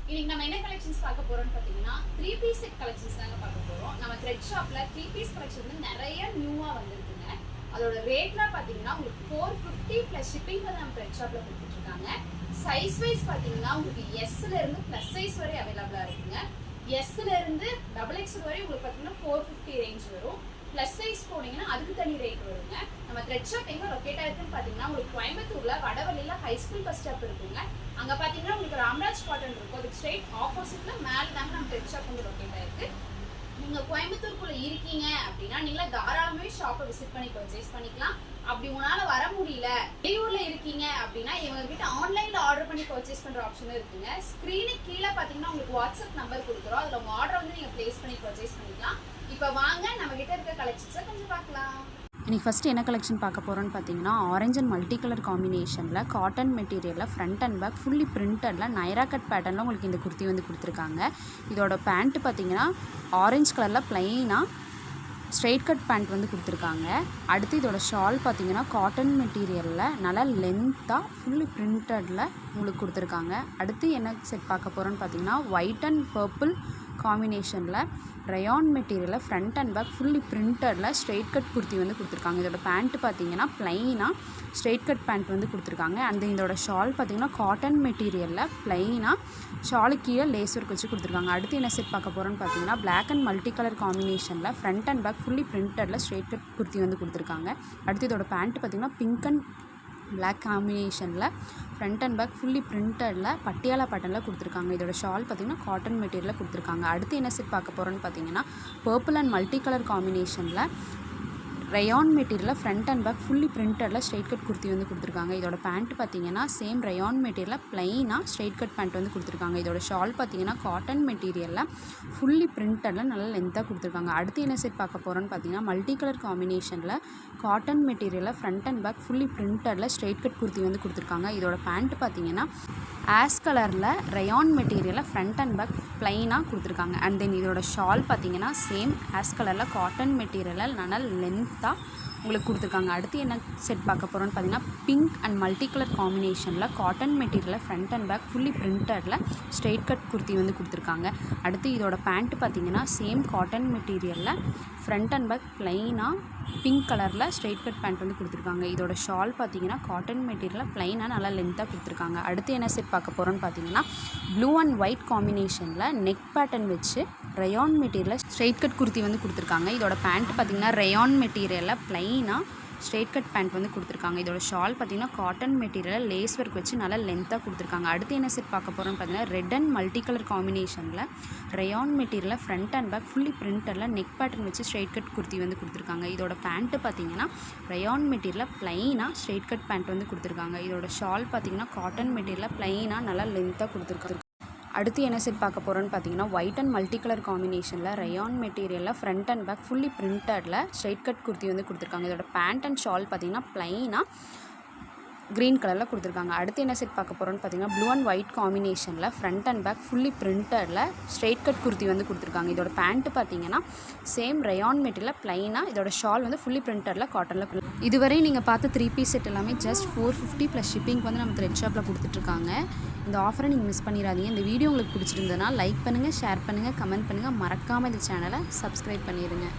இன்னைக்கு நம்ம என்ன கலெக்ஷன்ஸ் பார்க்க போறோம்னு பார்த்தீங்கன்னா 3-piece செட் கலெக்ஷன்ஸ் தாங்க பார்க்க போறோம். நம்ம த்ரெட் ஷாப்ல 3-piece கலெக்ஷன் வந்து நிறைய நியூவா வந்திருக்குங்க. அதோட ரேட்லாம் பார்த்தீங்கன்னா உங்களுக்கு 450 ப்ளஸ் ஷிப்பிங் வந்து நம்ம த்ரெட் ஷாப்ல கொடுத்துட்டு இருக்காங்க. சைஸ் வைஸ் பார்த்தீங்கன்னா உங்களுக்கு எஸ்ல இருந்து ப்ளஸ் சைஸ் வரை அவைலபிளா இருக்குங்க. எஸ்ல இருந்து டபுள் எக்ஸ்எல் வரை உங்களுக்கு பார்த்தீங்கன்னா 450 ரேஞ்ச் வரும். ப்ளஸ் சைஸ் போனீங்கன்னா அதுக்கு தனி ரேட் வருங்க. நம்ம த்ரெட் ஷாப் எங்க லொக்கேட் ஆயிருக்குன்னு பார்த்தீங்கன்னா உங்களுக்கு கோயம்புத்தூர்ல வடவள்ளியில ஹை ஸ்கூல் பஸ் ஸ்டாப் இருக்குங்க. அங்க பாத்தீங்கன்னா உங்களுக்கு ராம்ராஜ் காட்டன் இருக்கும். அதுக்கு ஸ்ட்ரெயிட் ஆப்போசிட்ல மேல தாங்க நம்ம த்ரெட் ஷாப் வந்து லொக்கேட் ஆயிருக்கு. நீங்க கோயம்புத்தூருக்குள்ள இருக்கீங்க அப்படின்னா நீங்களே தாராளமே ஷாப்பை விசிட் பண்ணி பர்ச்சேஸ் பண்ணிக்கலாம். அப்படி உங்களால வர முடியல, வெளியூர்ல இருக்கீங்க அப்படின்னா இவங்க கிட்ட ஆன்லைன்ல ஆர்டர் பண்ணி பர்ச்சேஸ் பண்ற ஆப்ஷனும் இருக்குங்க. ஸ்கிரீனுக்கு கீழே பாத்தீங்கன்னா உங்களுக்கு வாட்ஸ்அப் நம்பர் கொடுக்குறோம். அதுல உங்க ஆர்டர் வந்து நீங்க பிளேஸ் பண்ணி பர்ச்சேஸ் பண்ணிக்கலாம். இப்போ வாங்க நம்ம கிட்ட இருக்க கலெக்ஷன்ஸை கொஞ்சம் பார்க்கலாம். இன்றைக்கி ஃபஸ்ட்டு என்ன கலெக்ஷன் பார்க்க போகிறோன்னு பார்த்தீங்கன்னா ஆரஞ்ச் அண்ட் மல்டி கலர் காம்பினேஷனில் காட்டன் மெட்டீரியலில் ஃப்ரண்ட் அண்ட் பேக் ஃபுல்லி பிரிண்டடில் நைரா கட் பேட்டர்னில் உங்களுக்கு இந்த குர்த்தி வந்து கொடுத்துருக்காங்க. இதோட பேண்ட்டு பார்த்தீங்கன்னா ஆரஞ்ச் கலரில் ப்ளைனாக ஸ்ட்ரெயிட் கட் பேண்ட் வந்து கொடுத்துருக்காங்க. அடுத்து இதோட ஷால் பார்த்தீங்கன்னா காட்டன் மெட்டீரியலில் நல்லா லென்த்தாக ஃபுல்லி பிரிண்டடில் உங்களுக்கு கொடுத்துருக்காங்க. அடுத்து என்ன செட் பார்க்க போகிறோன்னு பார்த்தீங்கன்னா ஒயிட் அண்ட் பர்பிள் காம்பினேஷனில் ரயான் மெட்டீரியலில் ஃப்ரண்ட் அண்ட் பேக் ஃபுல்லி பிரிண்டடில் ஸ்ட்ரெயிட் கட் குர்த்தி வந்து கொடுத்துருக்காங்க. இதோட பேண்ட்டு பார்த்தீங்கன்னா ப்ளைனாக ஸ்ட்ரெயிட் கட் பேண்ட் வந்து கொடுத்துருக்காங்க. அந்த இதோட ஷால் பார்த்தீங்கன்னா காட்டன் மெட்டீரியலில் ப்ளைனாக ஷாலுக்கு கீழே லேஸ் ஒர்க் வச்சு கொடுத்துருக்காங்க. அடுத்து என்ன செட் பார்க்க போகிறோன்னு பார்த்தீங்கன்னா பிளாக் அண்ட் மல்டி கலர் காம்பினேஷனில் ஃப்ரண்ட் அண்ட் பேக் ஃபுல்லி பிரிண்டடில் ஸ்ட்ரெயிட் கட் குர்த்தி வந்து கொடுத்துருக்காங்க. அடுத்து இதோட பேண்ட்டு பார்த்தீங்கன்னா பிங்க் அண்ட் பிளாக் காம்பினேஷனில் ஃப்ரண்ட் அண்ட் பேக் ஃபுல்லி பிரிண்டடில் பட்டியாலா பேட்டர்னில் கொடுத்துருக்காங்க. இதோட ஷால் பார்த்திங்கன்னா காட்டன் மெட்டீரியலில் கொடுத்துருக்காங்க. அடுத்து என்ன செட் பார்க்க போகிறோன்னு பார்த்தீங்கன்னா பர்பிள் அண்ட் மல்டி கலர் காம்பினேஷனில் ரயான் மெட்டீரியலில் ஃப்ரண்ட் அண்ட் பேக் ஃபுல்லி பிரிண்டடில் ஸ்ட்ரெயிட் கட் குர்த்தி வந்து கொடுத்துருக்காங்க. இதோட பேண்ட் பார்த்தீங்கன்னா சேம் ரயான் மெட்டீரியலில் ப்ளைனாக ஸ்ட்ரெயிட் கட் பேண்ட் வந்து கொடுத்துருக்காங்க. இதோட ஷால் பார்த்தீங்கன்னா காட்டன் மெட்டீரியலில் ஃபுல்லி பிரிண்டடில் நல்லா லென்த்தாக கொடுத்துருக்காங்க. அடுத்து என்ன செட் பார்க்க போகிறோன்னு பார்த்தீங்கன்னா மல்டி கலர் காம்பினேஷனில் காட்டன் மெட்டீரியலில் ஃப்ரண்ட் அண்ட் பேக் ஃபுல்லி பிரிண்டடில் ஸ்ட்ரெயிட் கட் குர்த்தி வந்து கொடுத்துருக்காங்க. இதோட பேண்ட் பார்த்தீங்கன்னா ஆஸ் கலரில் ரயான் மெட்டீரியலில் ஃப்ரண்ட் அண்ட் பேக் ப்ளைனாக கொடுத்துருக்காங்க. அண்ட் தென் இதோட ஷால் பார்த்தீங்கன்னா சேம் ஆஸ் கலரில் காட்டன் மெட்டீரியலில் நல்லா லென்த்தாக உங்களுக்கு கொடுத்துருக்காங்க. அடுத்து என்ன செட் பார்க்க போகிறோன்னு பார்த்தீங்கன்னா பிங்க் அண்ட் மல்டி கலர் காம்பினேஷனில் காட்டன் மெட்டீரியலில் ஃப்ரண்ட் அண்ட் பேக் ஃபுல்லி பிரிண்டடில் ஸ்ட்ரெயிட் கட் குர்த்தி வந்து கொடுத்துருக்காங்க. அடுத்து இதோட பேண்ட்டு பார்த்தீங்கன்னா சேம் காட்டன் மெட்டீரியலில் ஃப்ரண்ட் அண்ட் பேக் ப்ளைனாக பிங்க் கலரில் ஸ்ட்ரெயிட் கட் பேண்ட் வந்து கொடுத்துருக்காங்க. இதோட ஷால் பார்த்தீங்கன்னா காட்டன் மெட்டீரியலில் ப்ளைனாக நல்லா லென்த்தாக கொடுத்துருக்காங்க. அடுத்து என்ன செட் பார்க்க போகிறோன்னு பார்த்தீங்கன்னா ப்ளூ அண்ட் ஒயிட் காம்பினேஷனில் நெக் பேட்டர்ன் வச்சு ரயான் மெட்டீரியலில் ஸ்ட்ரெயிட் கட் குர்த்தி வந்து கொடுத்துருக்காங்க. இதோட பேண்ட் பார்த்தீங்கன்னா ரயான் மெட்டீரியலில் ப்ளைனாக ஸ்ட்ரெயிட் கட் பேண்ட் வந்து கொடுத்துருக்காங்க. இதோட ஷால் பார்த்தீங்கன்னா காட்டன் மெட்டீரியலில் லேஸ் ஒர்க் வச்சு நல்லா லென்த்தாக கொடுத்துருக்காங்க. அடுத்து என்ன செட் பார்க்க போகிறோன்னு பார்த்தீங்கன்னா ரெட் அண்ட் மல்டி கலர் காம்பினேஷனில் ரயான் மெட்டீரியலில் ஃப்ரண்ட் அண்ட் பேக் ஃபுல்லி பிரிண்டடில் நெக் பேட்டர்ன் வச்சு ஸ்ட்ரெயிட் கட் குர்த்தி வந்து கொடுத்துருக்காங்க. இதோட பேண்ட்டு பார்த்தீங்கன்னா ரயான் மெட்டீரியலில் ப்ளைனாக ஸ்ட்ரெயிட் கட் பேண்ட் வந்து கொடுத்துருக்காங்க. இதோட ஷால் பார்த்தீங்கன்னா காட்டன் மெட்டீரியலில் ப்ளைனாக நல்லா லென்த்தாக கொடுத்துருக்காங்க. அடுத்து என்ன செட் பார்க்க போகிறோன்னு பார்த்தீங்கன்னா ஒயிட் அண்ட் மல்டி கலர் காம்பினேஷனில் ரயான் மெட்டீரியலில் ஃப்ரண்ட் அண்ட் பேக் ஃபுல்லி பிரிண்டடில் ஸ்ட்ரெயிட் கட் குர்த்தி வந்து கொடுத்துருக்காங்க. இதோட பேண்ட் அண்ட் ஷால் பார்த்தீங்கன்னா ப்ளைனாக க்ரீன் கலரில் கொடுத்துருக்காங்க. அடுத்து என்ன செட் பார்க்க போகிறோன்னு பார்த்தீங்கன்னா ப்ளூ அண்ட் ஒயிட் காம்பினேஷனில் ஃப்ரண்ட் அண்ட் பேக் ஃபுல்லி பிரிண்டடில் ஸ்ட்ரெயிட் கட் குர்த்தி வந்து கொடுத்துருக்காங்க. இதோட பேண்ட்டு பார்த்தீங்கன்னா சேம் ரயான் மெட்டீரியலில் ப்ளைனாக இதோட ஷால் வந்து ஃபுல்லி பிரிண்டடில் காட்டனில். இதுவரை நீங்கள் பார்த்த 3-piece செட் எல்லாமே ஜஸ்ட் 450 ப்ளஸ் ஷிப்பிங்க்கு வந்து நம்ம த்ரெட் ஷாப்பில் கொடுத்துட்ருக்காங்க. இந்த ஆஃபரை நீங்கள் மிஸ் பண்ணிடாதீங்க. இந்த வீடியோ உங்களுக்கு பிடிச்சிருந்ததுன்னா லைக் பண்ணுங்கள், ஷேர் பண்ணுங்கள், கமெண்ட் பண்ணுங்கள். மறக்காமல் இந்த சேனலை சப்ஸ்கிரைப் பண்ணிடுங்க.